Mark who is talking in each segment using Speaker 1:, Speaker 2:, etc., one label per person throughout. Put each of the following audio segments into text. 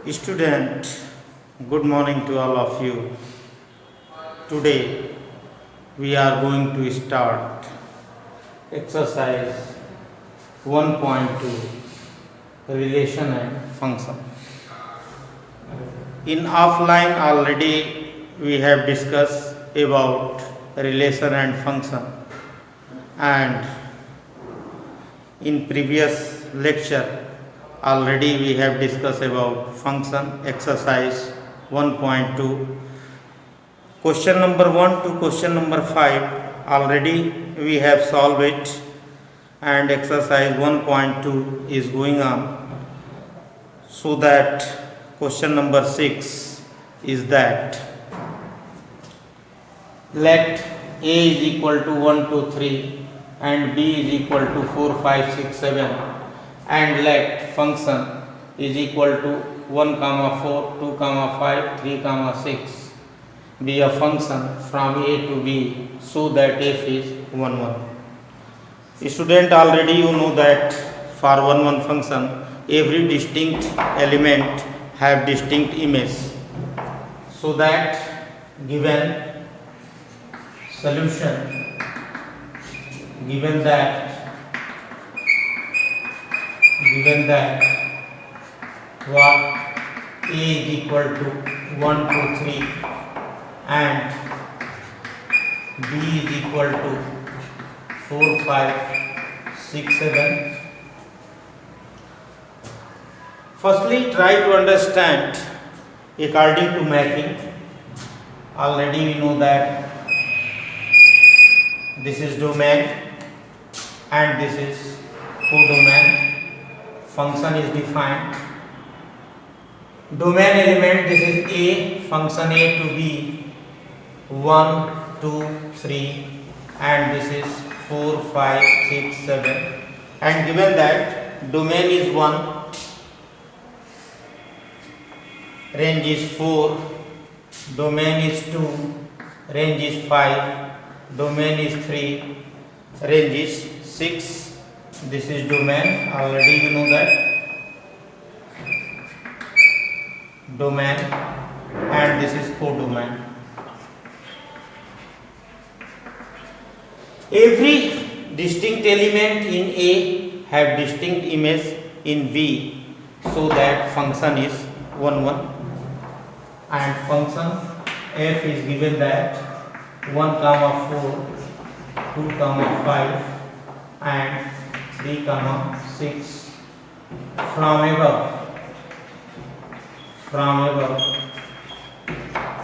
Speaker 1: Student, good morning to all of you. Today we are going to start exercise 1.2 relation and function. In offline already we have discussed about relation and function, and in previous lecture already we have discussed about function exercise 1.2 question number 1 to question number 5 already we have solved it, and exercise 1.2 is going on. So that question number 6 is that let a is equal to 1 2 3 and b is equal to 4 5 6 7, and let function is equal to 1 comma 4 2 comma 5 3 comma 6 be a function from a to b so that f is 1 1. Student, already you know that for 1 1 function every distinct element have distinct image, so that given solution, given that what a is equal to 1 2 3 and b is equal to 4 5 6 7. Firstly, try to understand according to mapping. Already we know that this is domain and this is codomain. Function is defined. Domain element, this is a, function a to b 1 2 3, and this is 4 5 6 7, and given that domain is 1, range is 4, domain is 2, range is 5, domain is 3, range is 6. This is domain, already you know that domain, and this is codomain. Every distinct element in A have distinct image in B, so that function is 1 1, and function f is given that 1 comma 4 2 comma 5 and 3 comma 6. From above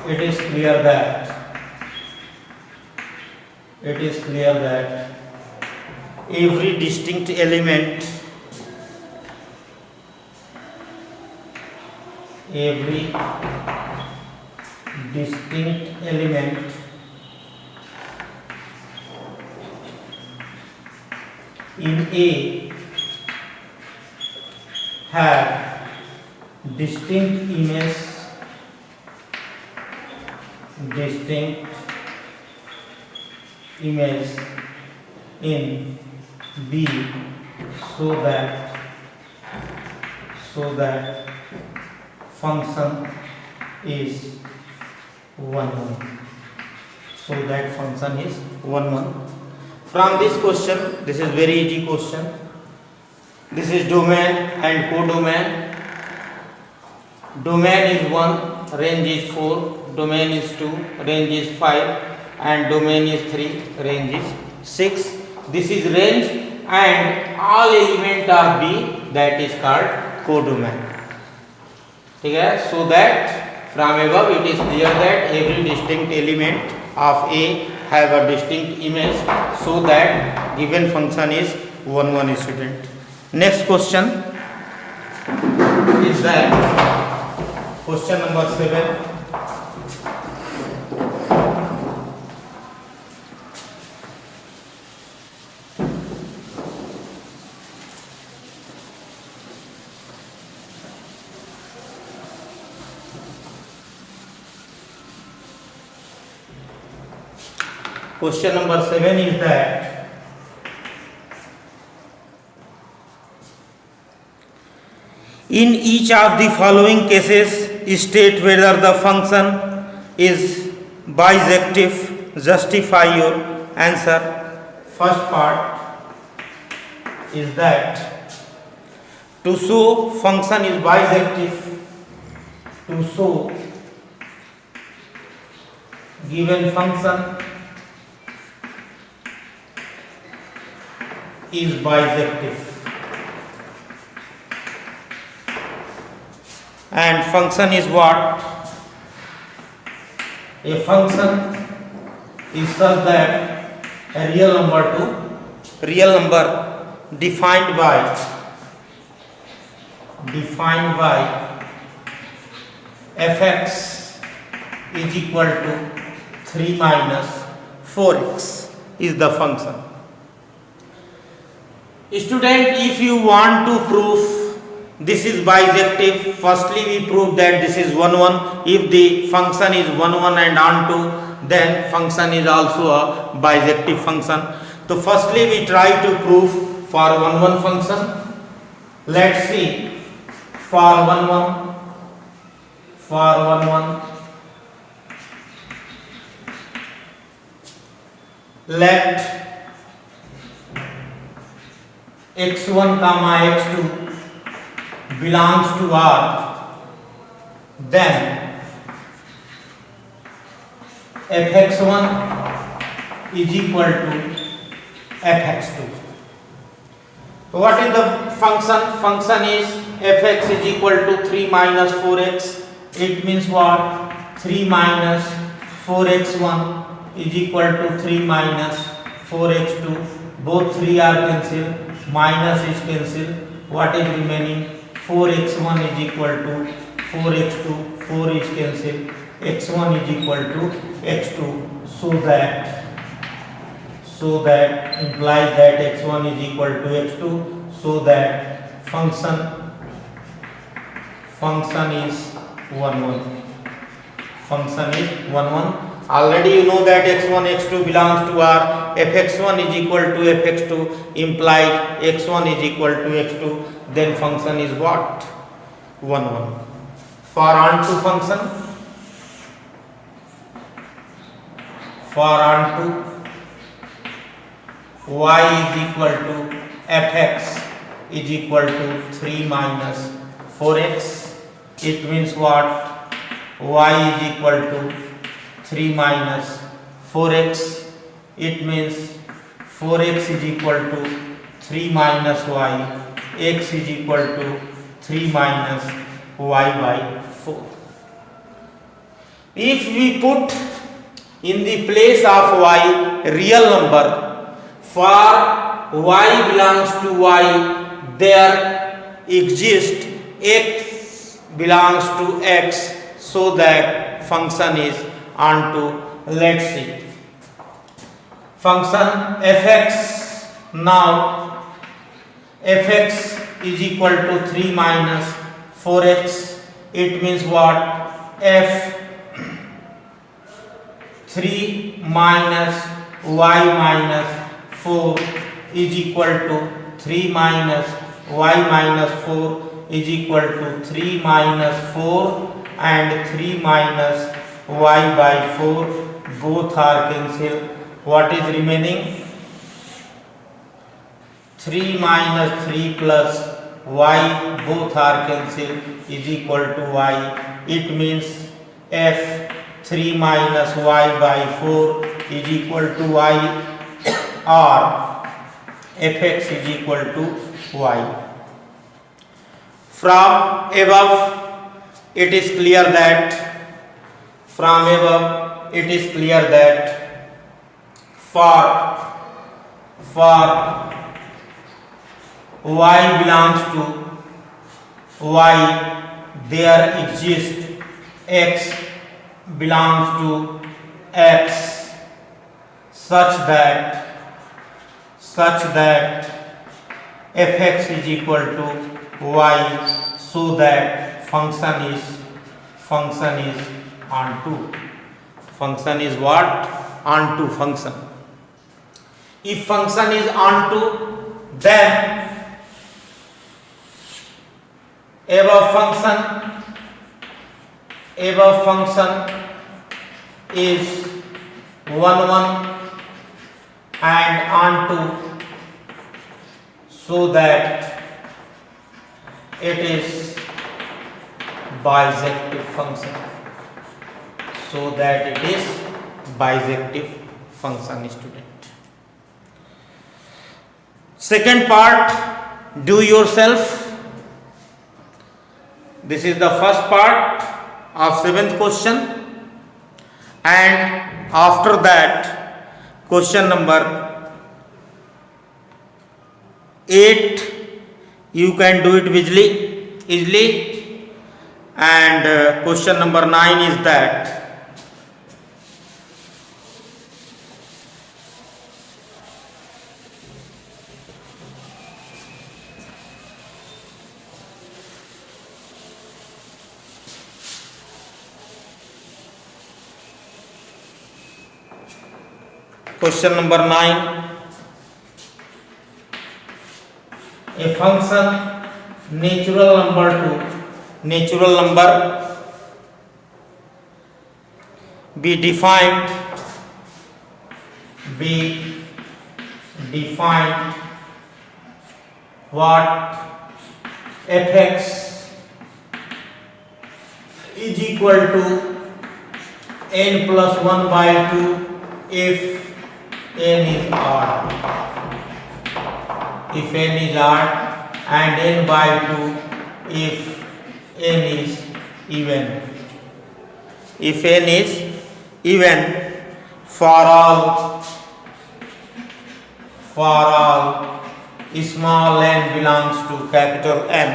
Speaker 1: it is clear that every distinct element in A have distinct image in B, so that function is 1 1. So that function is 1 1. From this question, this is very easy question. This is domain and codomain. Domain is 1, range is 4, domain is 2, range is 5, and domain is 3, range is 6. This is range, and all element are B, that is called codomain. Okay? So that from above it is clear that every distinct element of A have a distinct image, so that given function is 1 1 student. Next question is that question number 7. Question number 7 is that In each of the following cases, state whether the function is bisective. Justify your answer. First part is that to show function is bisective, to show given function is bisective, and function is what? A function is such that a real number defined by fx is equal to 3 minus 4x is the function. Student, if you want to prove this is bisective, firstly we prove that this is 1 1. If the function is 1 1 and onto, then function is also a bisective function. So firstly we try to prove for 1 1 function. Let's see for 1 1. Let x1 comma x2 belongs to R, then fx1 is equal to fx2. So what is the function? Function is fx is equal to 3 minus 4x. It means what? 3 minus 4x1 is equal to 3 minus 4x2. Both 3 are cancelled, minus is cancelled. What is remaining? 4x1 is equal to 4x2, 4 is cancelled, x1 is equal to x2, so that implies that x1 is equal to x2, so that function is 1 1. Function is 1 1. Already you know that x1 x2 belongs to R. fx1 is equal to fx2 implies x1 is equal to x2, then function is what? 1 1. For onto function, y is equal to fx is equal to 3 minus 4x. It means what? Y is equal to 3 minus 4x. It means 4x is equal to 3 minus y. X is equal to 3 minus y by 4. If we put in the place of y real number, for y belongs to y, there exists x belongs to x, so that function is onto. Let's see. Function fx, now fx is equal to 3 minus 4x. It means what? F 3 minus y minus 4 is equal to 3 minus y minus 4 is equal to 3 minus 4 and 3 minus y by 4. Both are cancelled. What is remaining? 3 minus 3 plus y, both are cancelled, is equal to y. It means f 3 minus y by 4 is equal to y, or fx is equal to y. From above it is clear that for y belongs to y, there exists x belongs to x, such that fx is equal to y, so that function is onto. Function is what? Onto function. If function is onto, then above function is 1 1 and onto, so that it is bijective function, student. Second part, do yourself. This is the first part of 7th question, and after that question number 8 you can do it easily, and question number 9 is that question number 9, a function natural number be defined what fx is equal to n plus 1 by 2 if n is odd, and n by 2 if n is even. If n is even for all small n belongs to capital N.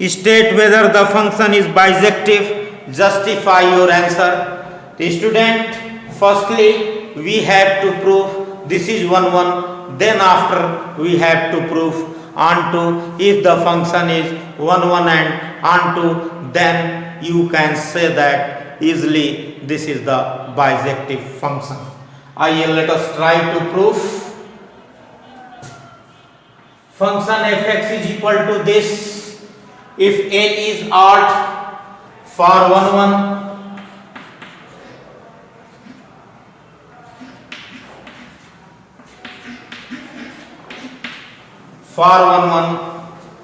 Speaker 1: State whether the function is bijective. Justify your answer. The student, firstly we have to prove this is 1 1, then after we have to prove onto. If the function is 1 1 and onto, then you can say that easily this is the bijective function. Let us try to prove. Function fx is equal to this. If n is odd for 1 1,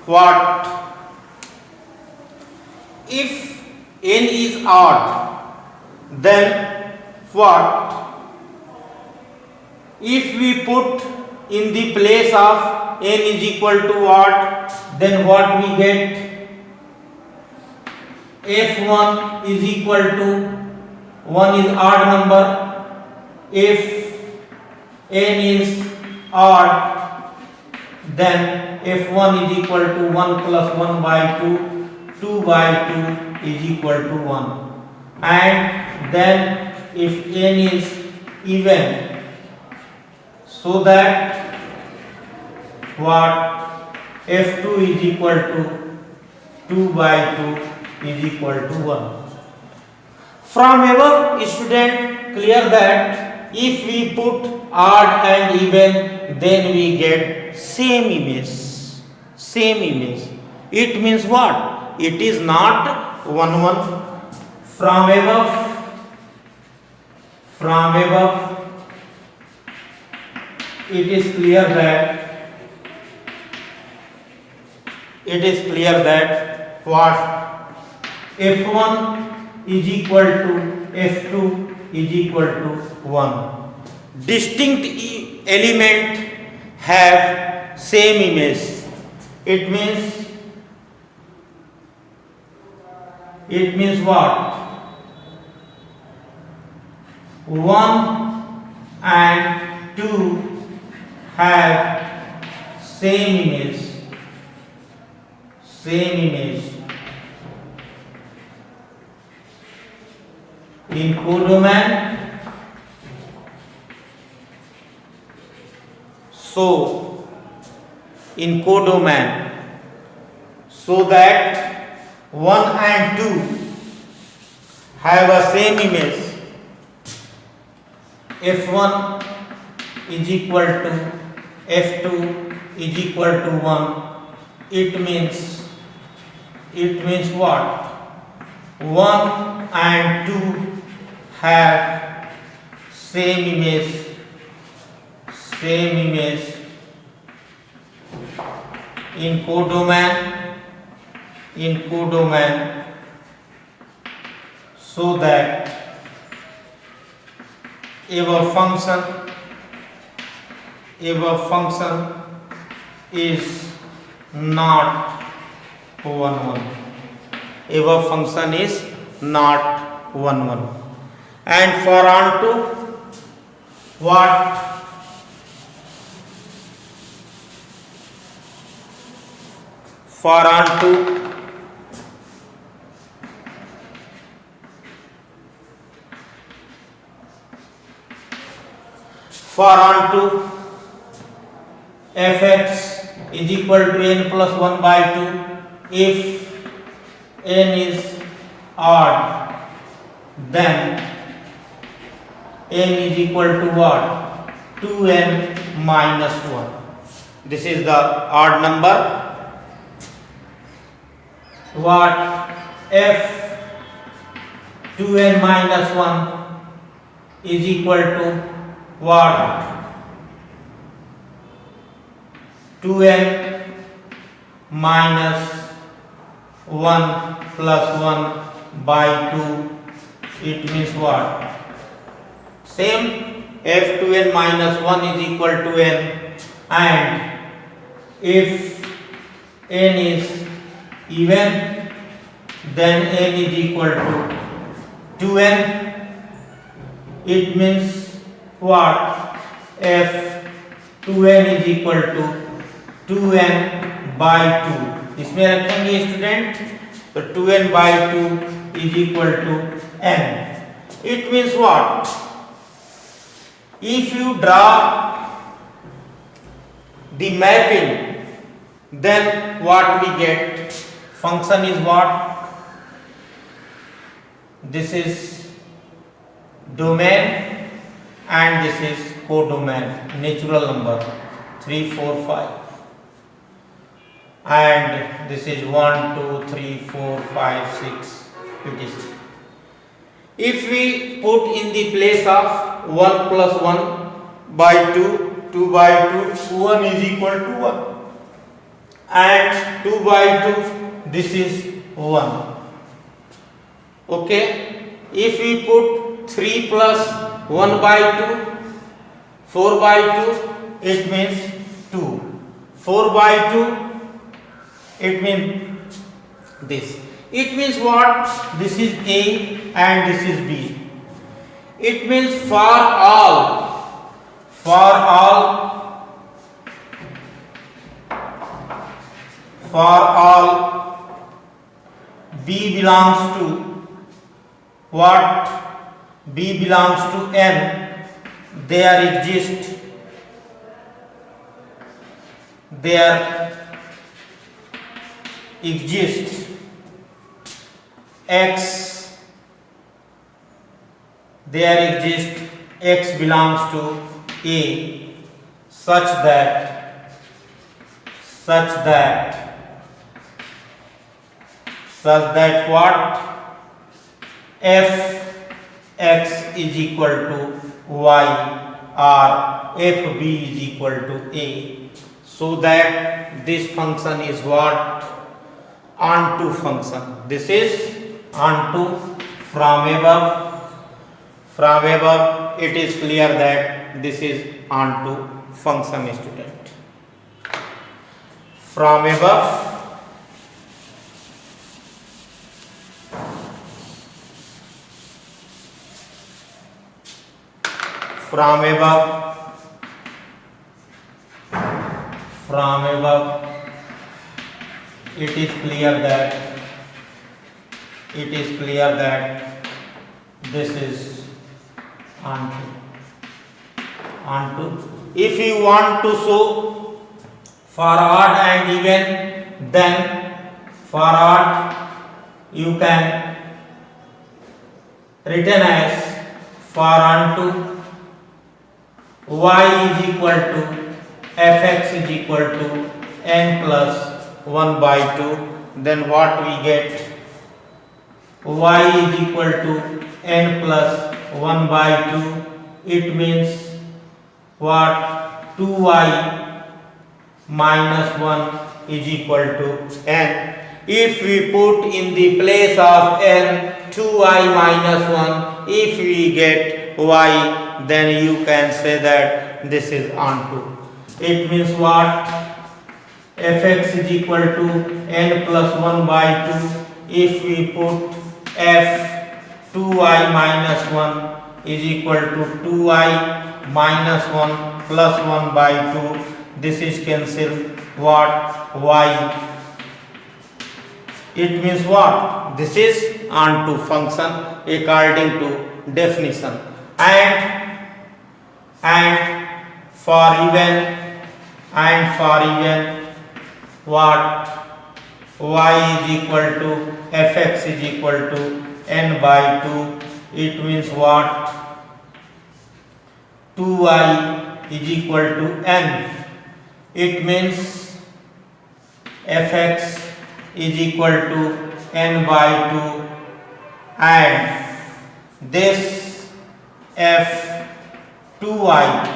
Speaker 1: what? If n is odd, then what? If we put in the place of n is equal to odd, then what we get? f1 is equal to 1 is odd number. If n is odd, then f1 is equal to 1 plus 1 by 2, 2 by 2 is equal to 1. And then if n is even, so that what? f2 is equal to 2 by 2 is equal to 1. From above, student, clear that if we put odd and even, then we get same image. It means what? It is not 1 1. From above, it is clear that what? f1 is equal to f2 is equal to 1. Distinct element have same image. It means what? 1 and 2 have same image. In codomain, so that 1 and 2 have a same image. f1 is equal to f2 is equal to 1. It means it means what? 1 and 2 have same image in codomain, so that our function is not 1 1. Our function is not 1 1. And for onto what? For onto fx is equal to n plus 1 by 2. If n is odd, then n is equal to what? 2n minus 1. This is the odd number. What? F 2n minus 1 is equal to what? 2n minus 1 plus 1 by 2. It means what? Same. F2n minus 1 is equal to n, and if n is even, then n is equal to 2n. It means what? F 2n is equal to 2n by 2. इसमें रखेंगे student, तो 2n by 2 is equal to n. It means what? If you draw the mapping, then what we get? Function is what? This is domain and this is codomain, natural number 3 4 5, and this is 1 2 3 4 5 6 etc. If we put in the place of 1 plus 1 by 2, 2 by 2, 1 is equal to 1, and 2 by 2, this is 1. Okay. If we put 3 plus 1 by 2, 4 by 2, it means 2. 4 by 2, it means this. It means what? This is A and this is B. It means for all B belongs to what? B belongs to N. There exist X belongs to A such that what? F x is equal to y or f b is equal to a, so that this function is what? Onto function. This is onto. From above it is clear that this is onto function, student. From above it is clear that this is onto. If you want to show for odd and even, then for odd you can written as for onto y is equal to fx is equal to n plus 1 by 2, then what we get? Y is equal to n plus 1 by 2. It means what? 2y minus 1 is equal to n. If we put in the place of n 2y minus 1, if we get y, then you can say that this is onto. It means what? Fx is equal to n plus 1 by 2. If we put f 2y minus 1 is equal to 2y minus 1 plus 1 by 2, this is cancelled. What? Y. It means what? This is onto function according to definition. And for even what? Y is equal to fx is equal to n by 2. It means what? 2y is equal to n. It means fx is equal to n by 2, and this f2i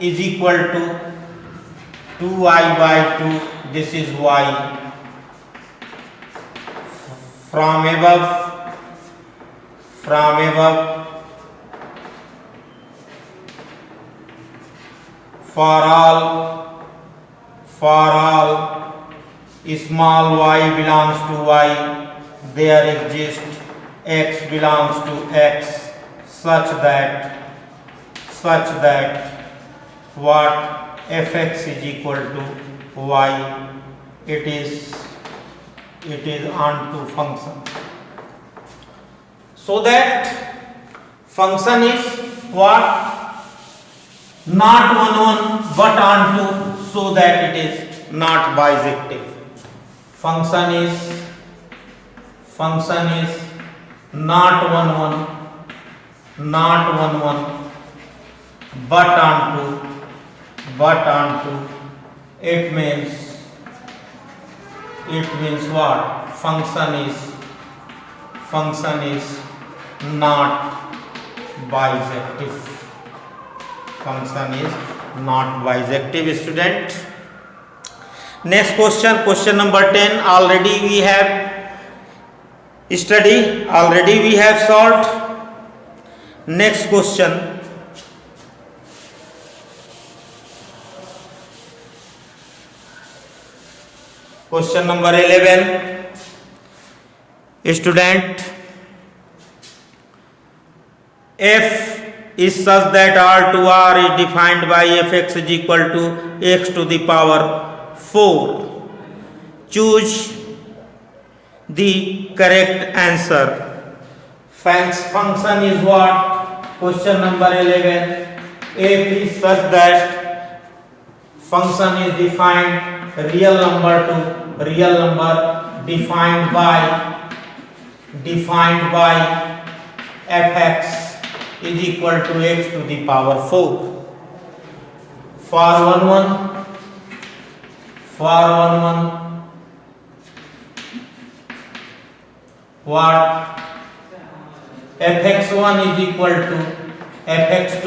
Speaker 1: is equal to 2i by 2. This is y. From above, for all small y belongs to y, there exists x belongs to x, such that what? Fx is equal to y. It is onto function. So that function is what? Not 1 but onto, so that it is not bijective. Function is not 1 but onto. It means what? Function is not bijective. Function is not bijective, student. Next question number 10. Already we have studied, already we have solved. Next question. Question number 11. Student, f is such that R2R is defined by fx is equal to x to the power 4. Choose the correct answer. Function is what? Question number 11. F is such that function is defined real number to real number defined by fx is equal to x to the power 4. For 1 what? fx1 is equal to fx2.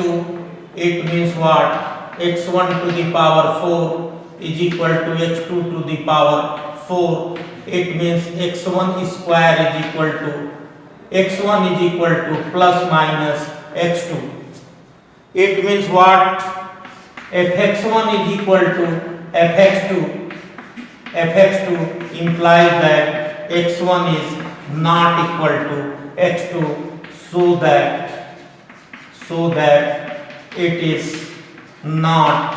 Speaker 1: It means what? x1 to the power 4 is equal to x2 to the power 4. It means x1 square is equal to plus minus x2. It means what? fx1 is equal to fx2. fx2 implies that x1 is not equal to x2, so that it is not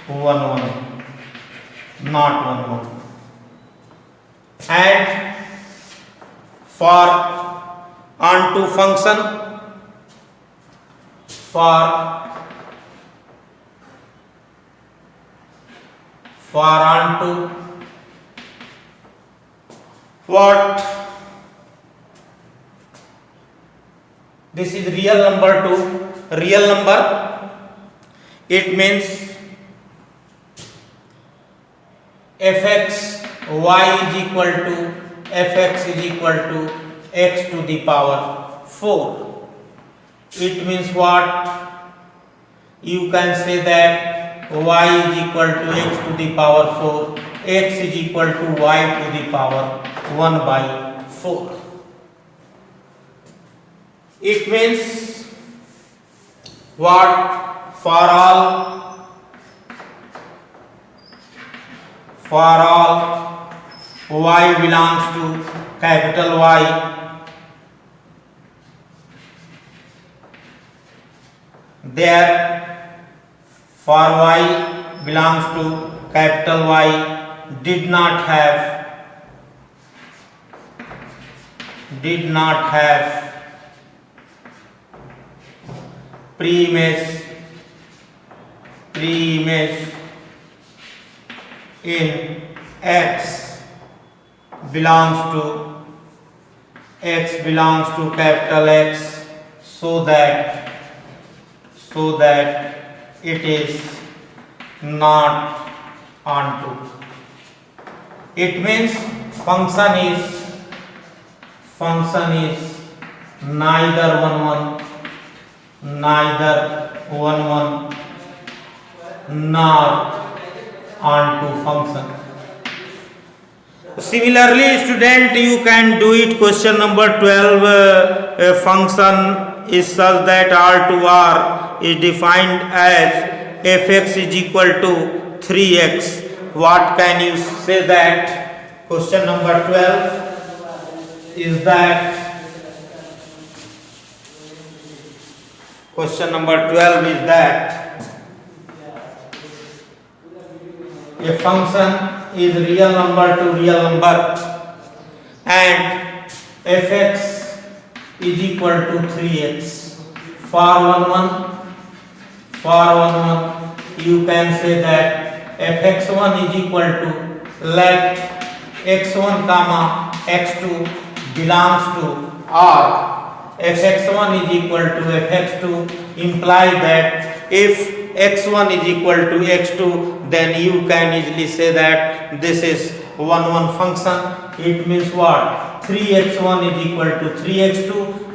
Speaker 1: 1 1. And for onto function, for onto what? This is real number to real number. It means fx y is equal to fx is equal to x to the power 4. It means what? You can say that y is equal to x to the power 4, x is equal to y to the power 1 by 4. It means what? For all y belongs to capital Y, there for y belongs to capital Y did not have preimage in x belongs to capital X, so that it is not onto. It means function is neither 1 1 nor onto function. Similarly, student, you can do it. Question number 12. A function is such that R to R is defined as fx is equal to 3x. What can you say that? Question number 12 is that a function is real number to real number and fx is equal to 3x. For 1 you can say that fx1 is equal to, let x1 comma x2 belongs to R. fx1 is equal to fx2 imply that if x1 is equal to x2, then you can easily say that this is 1 function. It means what? 3x1 is equal to 3x2,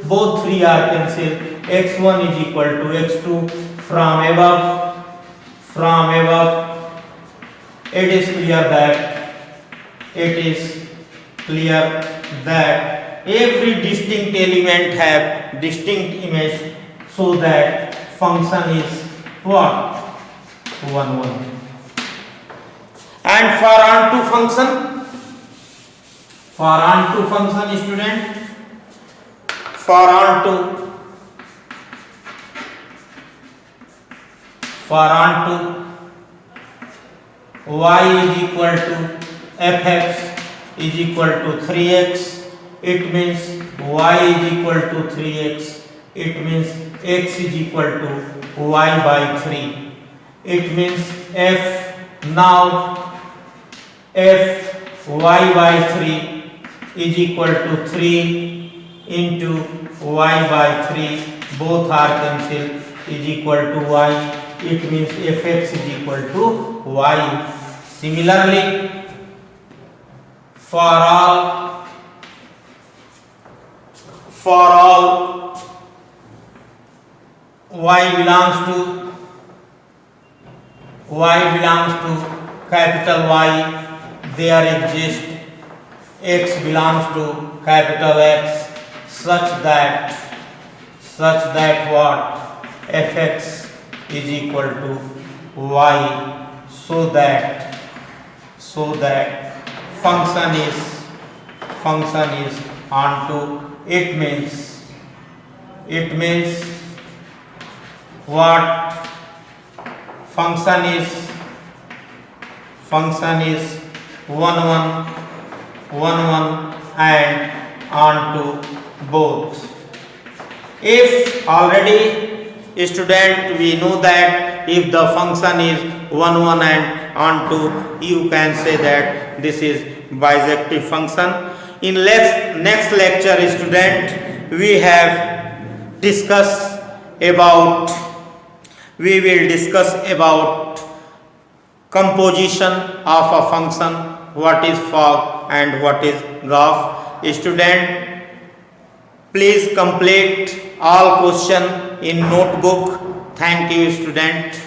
Speaker 1: both 3 are cancelled, x1 is equal to x2. From above it is clear that every distinct element have distinct image, so that function is what? 1 1. And for onto function student, for onto y is equal to fx is equal to 3x. It means y is equal to 3x. It means x is equal to y by 3. It means f y by 3 is equal to 3 into y by 3, both are cancelled, is equal to y. It means fx is equal to y. Similarly, for all y belongs to capital Y, there exists x belongs to capital X, such that what? fx is equal to y, so that function is onto. It means what? Function is 1 1 and onto both. If already student we know that if the function is 1 1 and onto, you can say that this is bijective function. In next lecture student, we have discuss about we will discuss about composition of a function, what is fog and what is graph. Student, please complete all question in notebook. Thank you, student.